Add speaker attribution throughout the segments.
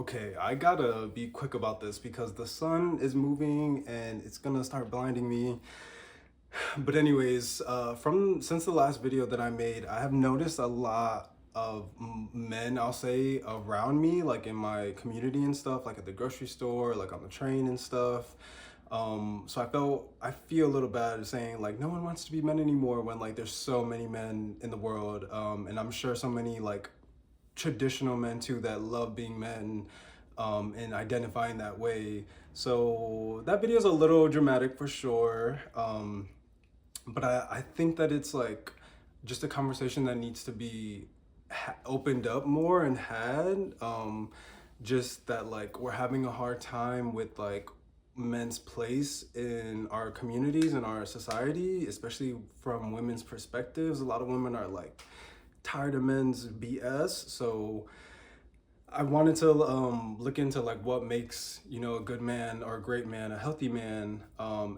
Speaker 1: Okay, I gotta be quick about this because the sun is moving and it's gonna start blinding me. But anyways, from since the last video that I made, I have noticed a lot of men, I'll say, around me, like in my community and stuff, like at the grocery store, like on the train and stuff. So I feel a little bad saying like no one wants to be men anymore when like there's so many men in the world, and I'm sure so many like traditional men too that love being men, and identifying that way. So that video is a little dramatic for sure. But I think that it's like just a conversation that needs to be opened up more and had. Just that like we're having a hard time with like men's place in our communities and our society, especially from women's perspectives. A lot of women are like tired of men's BS. So I wanted to look into like what makes a good man or a great man, a healthy man,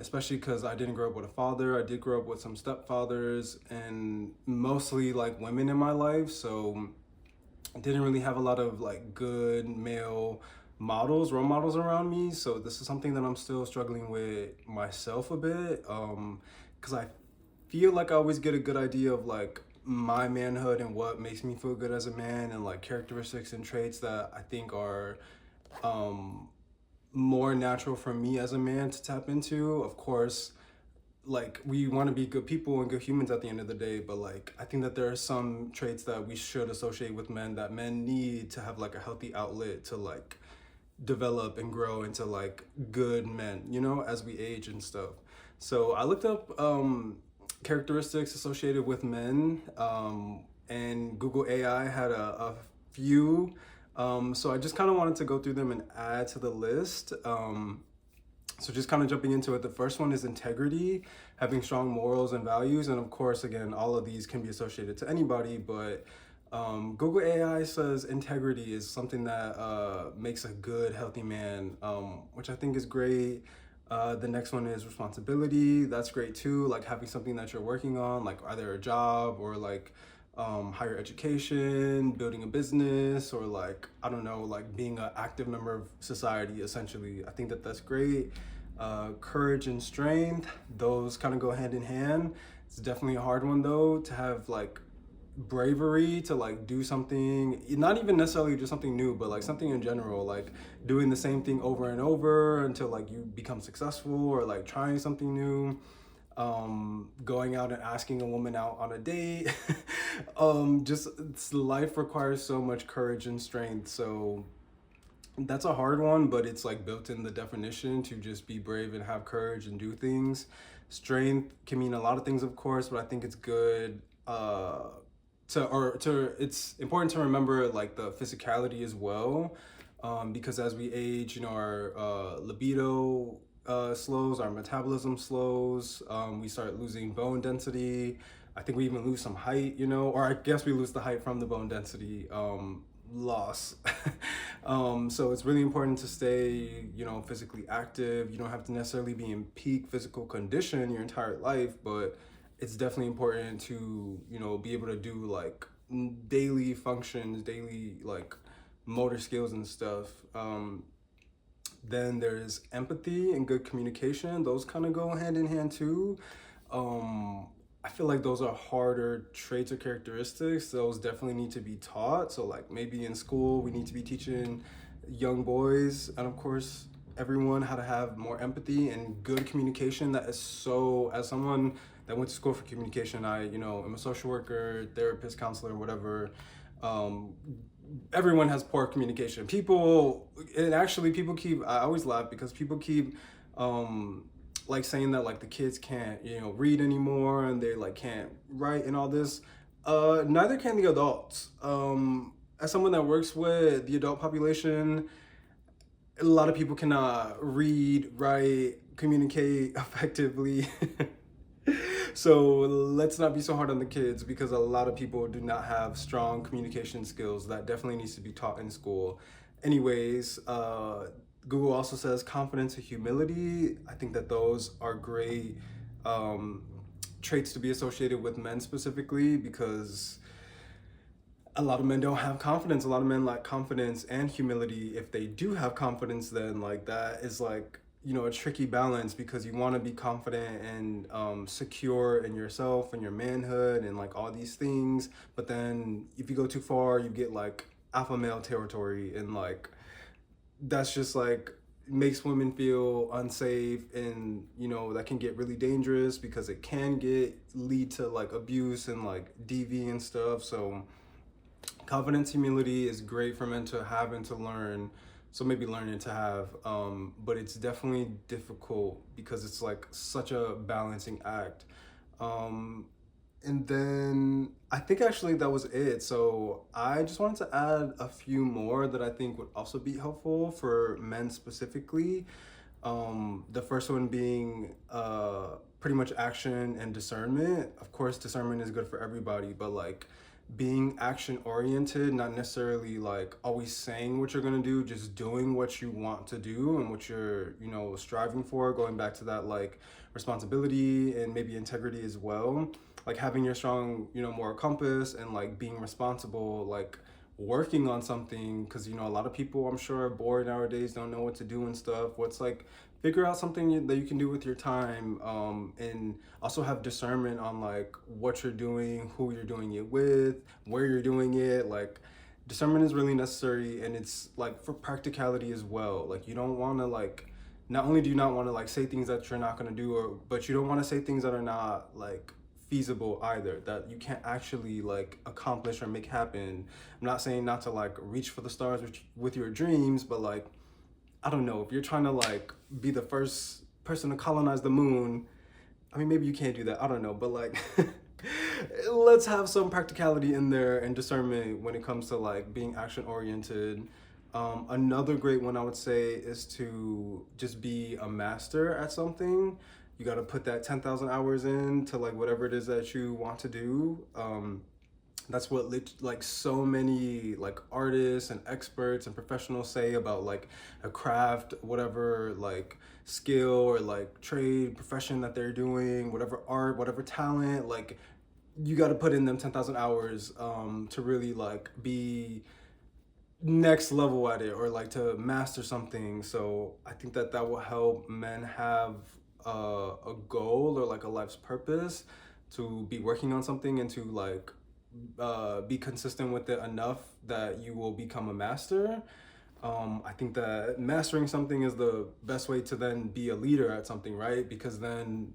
Speaker 1: especially because I didn't grow up with a father. I did grow up with some stepfathers and mostly like women in my life. So I didn't really have a lot of like good male models, role models around me. So this is something that I'm still struggling with myself a bit, because I feel like I always get a good idea of like my manhood and what makes me feel good as a man, and like characteristics and traits that I think are um more natural for me as a man to tap into. Of course, like we want to be good people and good humans at the end of the day, but like I think that there are some traits that we should associate with men, that men need to have like a healthy outlet to like develop and grow into like good men, as we age and stuff. So I looked up characteristics associated with men, and Google AI had a few. So I just kind of wanted to go through them and add to the list. So just kind of jumping into it, the first one is integrity, having strong morals and values. And of course, again, all of these can be associated to anybody, but Google AI says integrity is something that makes a good, healthy man, which I think is great. The next one is responsibility. That's great too. Like having something that you're working on, like either a job or like higher education, building a business, or like, I don't know, like being an active member of society, essentially. I think that that's great. Courage and strength, those kind of go hand in hand. It's definitely a hard one though, to have like bravery to like do something, not even necessarily just something new, but like something in general, like doing the same thing over and over until like you become successful, or like trying something new, going out and asking a woman out on a date. Just life requires so much courage and strength. So that's a hard one, but it's like built in the definition to just be brave and have courage and do things. Strength can mean a lot of things, of course, but I think it's good it's important to remember like the physicality as well, because as we age, our libido slows, our metabolism slows, we start losing bone density. I think we even lose some height, or I guess we lose the height from the bone density loss. So it's really important to stay, physically active. You don't have to necessarily be in peak physical condition your entire life, but it's definitely important to, be able to do like daily functions, daily like motor skills and stuff. Then there's empathy and good communication. Those kind of go hand in hand too. I feel like those are harder traits or characteristics. Those definitely need to be taught. So like maybe in school we need to be teaching young boys, and of course everyone, how to have more empathy and good communication. That is so, as someone that went to school for communication, I am a social worker, therapist, counselor, whatever. Um, Everyone has poor communication. People keep, I always laugh because people keep like saying that like the kids can't read anymore, and they like can't write and all this. Neither can the adults. As someone that works with the adult population, a lot of people cannot read, write, communicate effectively. So let's not be so hard on the kids, because a lot of people do not have strong communication skills. That definitely needs to be taught in school. Anyways, Google also says confidence and humility. I think that those are great um, traits to be associated with men specifically, because a lot of men don't have confidence. A lot of men lack confidence and humility. If they do have confidence, then like that is like, you know, a tricky balance, because you want to be confident and secure in yourself and your manhood and like all these things. But then if you go too far, you get like alpha male territory, and like that's just like makes women feel unsafe, and you know that can get really dangerous because it can get lead to like abuse and like DV and stuff. So confidence, humility is great for men to have and to learn. So maybe learning to have, but it's definitely difficult because it's like such a balancing act. Um, and then I think actually that was it. So I just wanted to add a few more that I think would also be helpful for men specifically. The first one being pretty much action and discernment. Of course, discernment is good for everybody, but like being action oriented, not necessarily like always saying what you're gonna do, just doing what you want to do and what you're, you know, striving for. Going back to that like responsibility and maybe integrity as well. Like having your strong, you know, moral compass and like being responsible, like working on something, because you know a lot of people I'm sure are bored nowadays, don't know what to do and stuff. What's like figure out something that you can do with your time, and also have discernment on like what you're doing, who you're doing it with, where you're doing it. Like discernment is really necessary, and it's like for practicality as well. Like you don't want to like, not only do you not want to like say things that you're not going to do, or but you don't want to say things that are not like feasible either, that you can't actually like accomplish or make happen. I'm not saying not to like reach for the stars with your dreams, but like I don't know, if you're trying to like be the first person to colonize the moon, I mean maybe you can't do that, I don't know, but like let's have some practicality in there and discernment when it comes to like being action oriented. Another great one I would say is to just be a master at something. You got to put that 10,000 hours in to like whatever it is that you want to do. That's what like so many like artists and experts and professionals say about like a craft, whatever like skill or like trade profession that they're doing, whatever art, whatever talent. Like you got to put in them 10,000 hours to really like be next level at it, or like to master something. So I think that that will help men have a goal or like a life's purpose, to be working on something and to like be consistent with it enough that you will become a master. I think that mastering something is the best way to then be a leader at something, right? Because then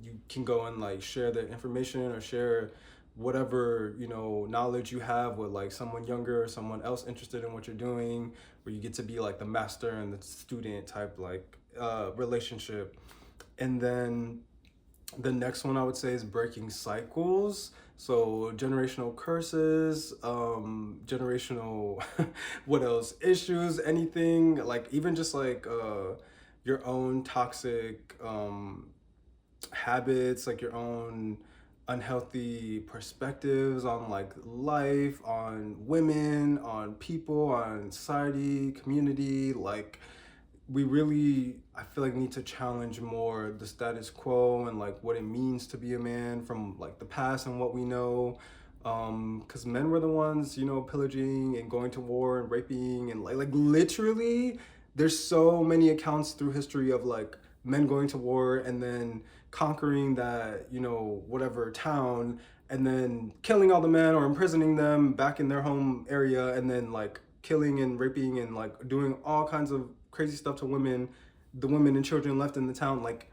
Speaker 1: you can go and like share the information or share whatever, you know, knowledge you have with like someone younger or someone else interested in what you're doing, where you get to be like the master and the student type like relationship. And then the next one I would say is breaking cycles. So generational curses, generational, what else? Issues, anything like even just like your own toxic habits, like your own unhealthy perspectives on like life, on women, on people, on society, community. Like we really, I feel like, need to challenge more the status quo and like what it means to be a man from like the past and what we know. Because men were the ones, you know, pillaging and going to war and raping and like literally there's so many accounts through history of like men going to war and then conquering that, you know, whatever town, and then killing all the men or imprisoning them back in their home area, and then like killing and raping and like doing all kinds of crazy stuff to women, the women and children left in the town. Like,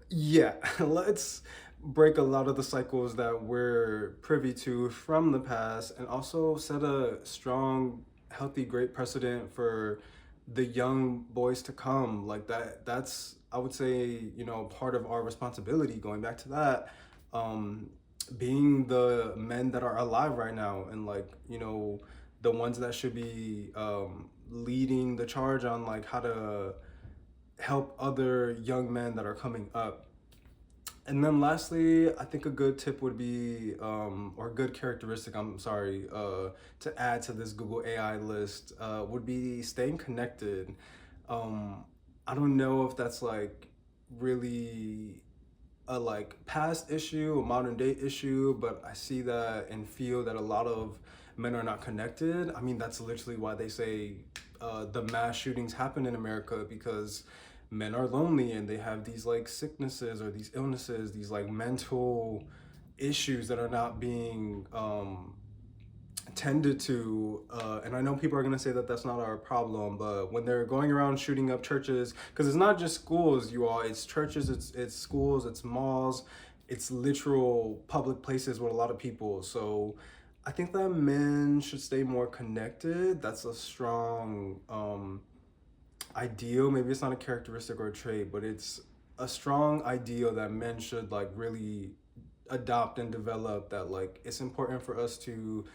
Speaker 1: yeah, let's break a lot of the cycles that we're privy to from the past, and also set a strong, healthy, great precedent for the young boys to come. Like that's, I would say, you know, part of our responsibility, going back to that, um, being the men that are alive right now, and like, you know, the ones that should be leading the charge on like how to help other young men that are coming up. And then lastly, I think a good tip would be, or a good characteristic, I'm sorry, to add to this Google AI list, would be staying connected. Um, I don't know if that's like really a like past issue, a modern day issue, but I see that and feel that a lot of men are not connected. I mean, that's literally why they say the mass shootings happen in America, because men are lonely and they have these like sicknesses or these illnesses, these like mental issues that are not being tended to, and I know people are going to say that that's not our problem, but when they're going around shooting up churches, because it's not just schools, you all, it's churches, it's schools, it's malls, it's literal public places with a lot of people. So I think that men should stay more connected. That's a strong ideal. Maybe it's not a characteristic or a trait, but it's a strong ideal that men should like really adopt and develop, that like it's important for us to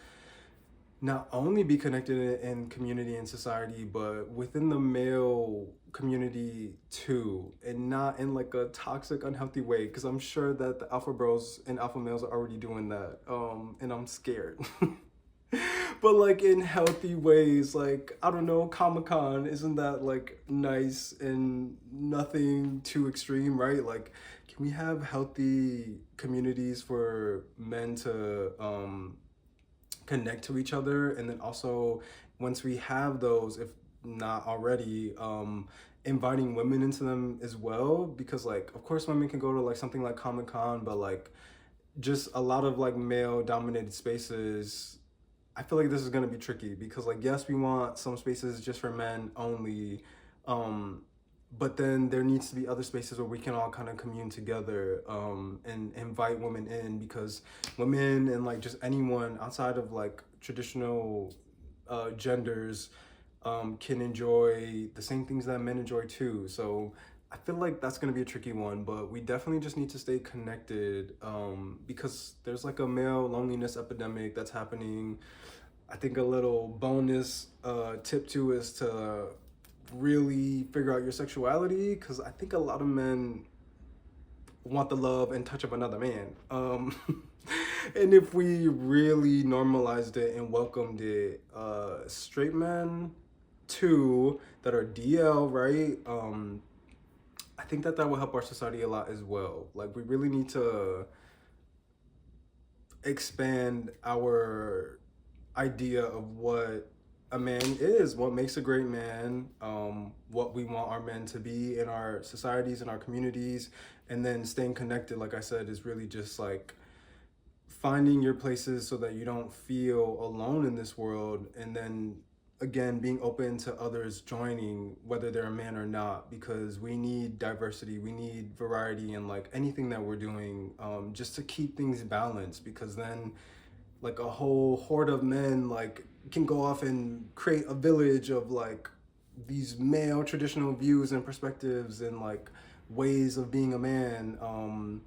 Speaker 1: not only be connected in community and society, but within the male community too, and not in like a toxic, unhealthy way. Because I'm sure that the alpha bros and alpha males are already doing that, and I'm scared. But like in healthy ways, like I don't know, Comic-Con, isn't that like nice and nothing too extreme, right? Like, can we have healthy communities for men to connect to each other, and then also once we have those, if not already, inviting women into them as well, because like of course women can go to like something like Comic-Con, but like just a lot of like male dominated spaces, I feel like this is going to be tricky, because like yes, we want some spaces just for men only, um but then there needs to be other spaces where we can all kind of commune together, and invite women in, because women and like just anyone outside of like traditional genders can enjoy the same things that men enjoy too. So I feel like that's going to be a tricky one, but we definitely just need to stay connected, because there's like a male loneliness epidemic that's happening. I think a little bonus tip too is to really figure out your sexuality, because I think a lot of men want the love and touch of another man. And if we really normalized it and welcomed it, straight men too that are DL, right? I think that that will help our society a lot as well. Like we really need to expand our idea of what a man is, what makes a great man, what we want our men to be in our societies and our communities, and then staying connected, like I said, is really just like finding your places so that you don't feel alone in this world, and then again being open to others joining, whether they're a man or not, because we need diversity, we need variety in like anything that we're doing, just to keep things balanced, because then like a whole horde of men like can go off and create a village of like these male traditional views and perspectives and like ways of being a man, and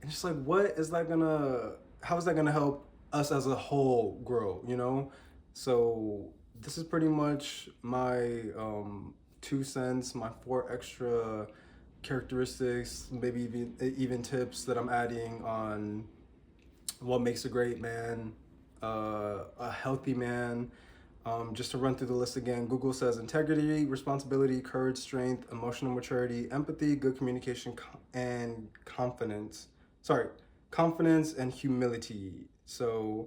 Speaker 1: just like what is that gonna, how is that gonna help us as a whole grow, you know? So this is pretty much my 2 cents, my 4 extra characteristics, maybe even tips that I'm adding on what makes a great man, a healthy man. Just to run through the list again, Google says integrity, responsibility, courage, strength, emotional maturity, empathy, good communication, and confidence. Sorry, confidence and humility. So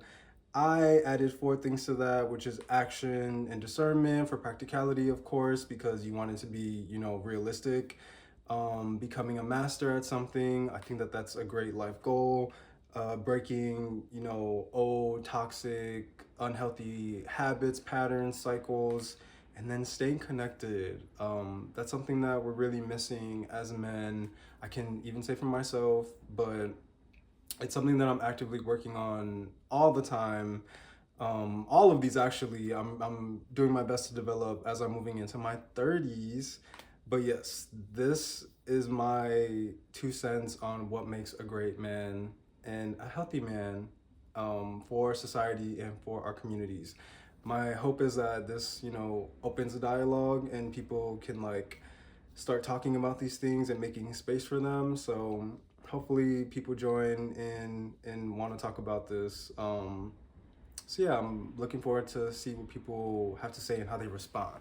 Speaker 1: I added 4 things to that, which is action and discernment for practicality, of course, because you want it to be, you know, realistic. Becoming a master at something, I think that that's a great life goal. Breaking, you know, old, toxic, unhealthy habits, patterns, cycles, and then staying connected. That's something that we're really missing as men. I can even say for myself, but it's something that I'm actively working on all the time. All of these actually, I'm doing my best to develop as I'm moving into my 30s. But yes, this is my 2 cents on what makes a great man and a healthy man, for society and for our communities. My hope is that this, you know, opens a dialogue and people can like start talking about these things and making space for them. So hopefully people join in and want to talk about this. So yeah, I'm looking forward to see what people have to say and how they respond.